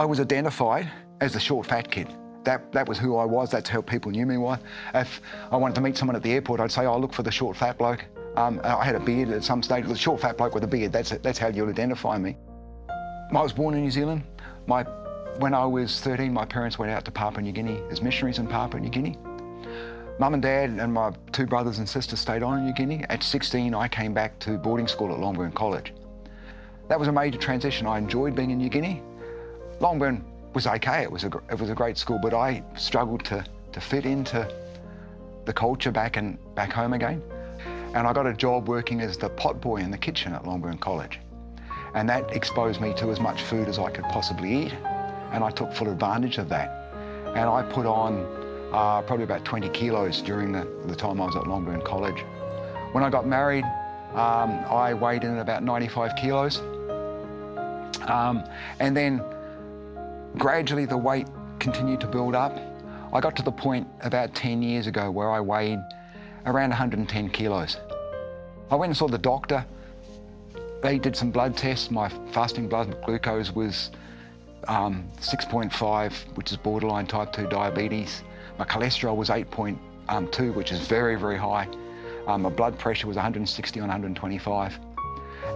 I was identified as the short, fat kid. That was who I was. That's how people knew me. If I wanted to meet someone at the airport, I'd say, "Oh, look for the short, fat bloke." I had a beard at some stage. The short, fat bloke with a beard. That's how you'll identify me. I was born in New Zealand. When I was 13, my parents went out to Papua New Guinea as missionaries in Papua New Guinea. Mum and Dad and my two brothers and sisters stayed on in New Guinea. At 16, I came back to boarding school at Longburn College. That was a major transition. I enjoyed being in New Guinea. Longburn was okay. It was a great school, but I struggled to fit into the culture back home again. And I got a job working as the pot boy in the kitchen at Longburn College. And that exposed me to as much food as I could possibly eat. And I took full advantage of that. And I put on probably about 20 kilos during the time I was at Longburn College. When I got married, I weighed in at about 95 kilos. And then gradually the weight continued to build up. I got to the point about 10 years ago where I weighed around 110 kilos. I went and saw the doctor. They did some blood tests. My fasting blood glucose was 6.5, which is borderline type 2 diabetes. My cholesterol was 8.2, which is very, very high. My blood pressure was 160 on 125.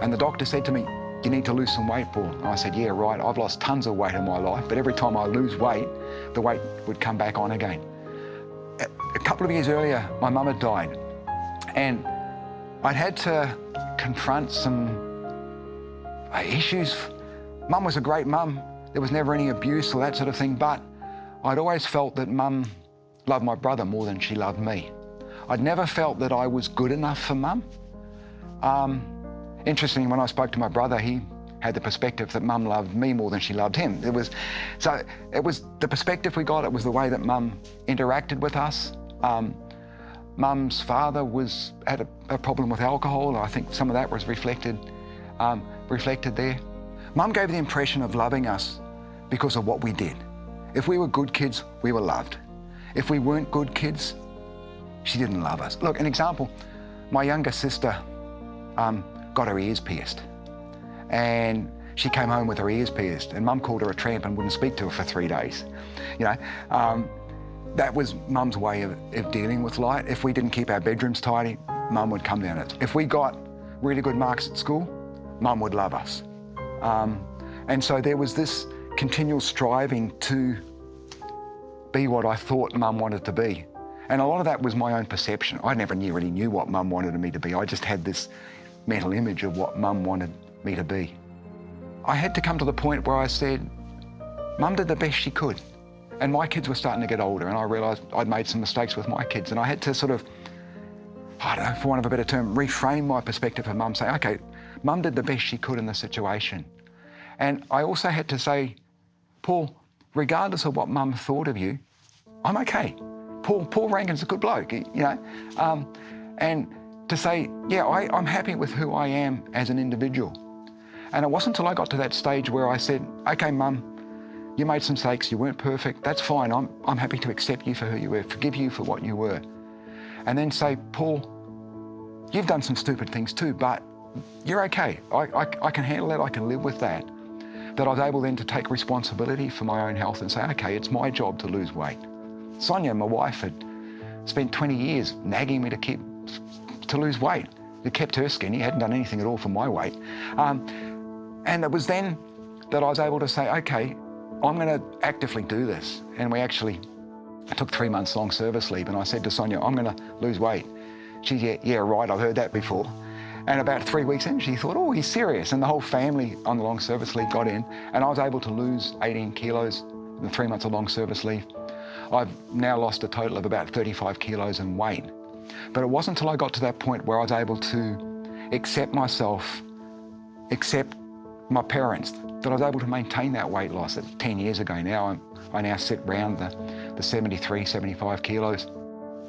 And the doctor said to me, "You need to lose some weight, Paul." And I said, "Yeah, right, I've lost tons of weight in my life, but every time I lose weight, the weight would come back on again." A couple of years earlier, my mum had died, and I'd had to confront some issues. Mum was a great mum. There was never any abuse or that sort of thing, but I'd always felt that Mum loved my brother more than she loved me. I'd never felt that I was good enough for Mum. Interestingly, when I spoke to my brother, he had the perspective that Mum loved me more than she loved him. It was the perspective we got. It was the way that Mum interacted with us. Mum's father had a problem with alcohol, and I think some of that was reflected there. Mum gave the impression of loving us because of what we did. If we were good kids, we were loved. If we weren't good kids, she didn't love us. Look, an example, my younger sister got her ears pierced, and she came home with her ears pierced, and Mum called her a tramp and wouldn't speak to her for 3 days. That was Mum's way of dealing with light. If we didn't keep our bedrooms tidy, Mum would come down. If we got really good marks at school, Mum would love us. And so there was this continual striving to be what I thought Mum wanted to be. And a lot of that was my own perception. I never really knew what Mum wanted me to be. I just had this mental image of what Mum wanted me to be. I had to come to the point where I said, Mum did the best she could. And my kids were starting to get older, and I realised I'd made some mistakes with my kids, and I had to sort of, I don't know, for want of a better term, reframe my perspective of Mum, say, okay, Mum did the best she could in the situation. And I also had to say, Paul, regardless of what Mum thought of you, I'm okay. Paul Rankin's a good bloke, and to say, yeah, I'm happy with who I am as an individual. And it wasn't until I got to that stage where I said, okay, Mum, you made some mistakes, you weren't perfect, that's fine, I'm happy to accept you for who you were, forgive you for what you were. And then say, Paul, you've done some stupid things too, but you're okay. I can handle that, I can live with that. That I was able then to take responsibility for my own health and say, okay, it's my job to lose weight. Sonia, my wife, had spent 20 years nagging me to lose weight. It kept her skinny, hadn't done anything at all for my weight. And it was then that I was able to say, okay, I'm going to actively do this. And I took 3 months long service leave, and I said to Sonia, I'm going to lose weight. She said, yeah, right, I've heard that before. And about 3 weeks in, she thought, oh, he's serious. And the whole family on the long service leave got in, and I was able to lose 18 kilos in the 3 months of long service leave. I've now lost a total of about 35 kilos in weight. But it wasn't until I got to that point where I was able to accept myself, accept my parents, that I was able to maintain that weight loss. That 10 years ago now, I now sit around the 73, 75 kilos.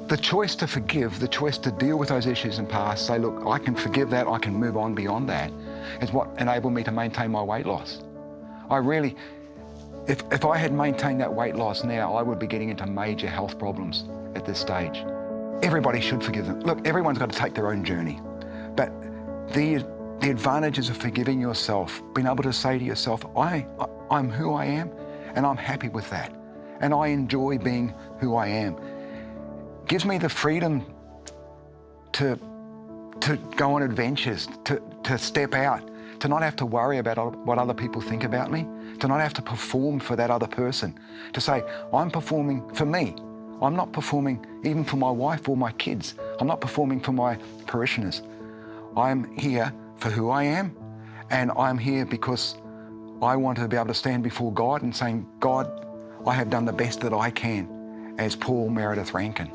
The choice to forgive, the choice to deal with those issues in the past, say, look, I can forgive that, I can move on beyond that, is what enabled me to maintain my weight loss. If I had maintained that weight loss now, I would be getting into major health problems at this stage. Everybody should forgive them. Look, everyone's got to take their own journey, but the advantages of forgiving yourself, being able to say to yourself, I'm who I am, and I'm happy with that. And I enjoy being who I am. Gives me the freedom to go on adventures, to step out, to not have to worry about what other people think about me, to not have to perform for that other person, to say, I'm performing for me. I'm not performing even for my wife or my kids. I'm not performing for my parishioners. I'm here for who I am, and I'm here because I want to be able to stand before God and saying, God, I have done the best that I can as Paul Meredith Rankin.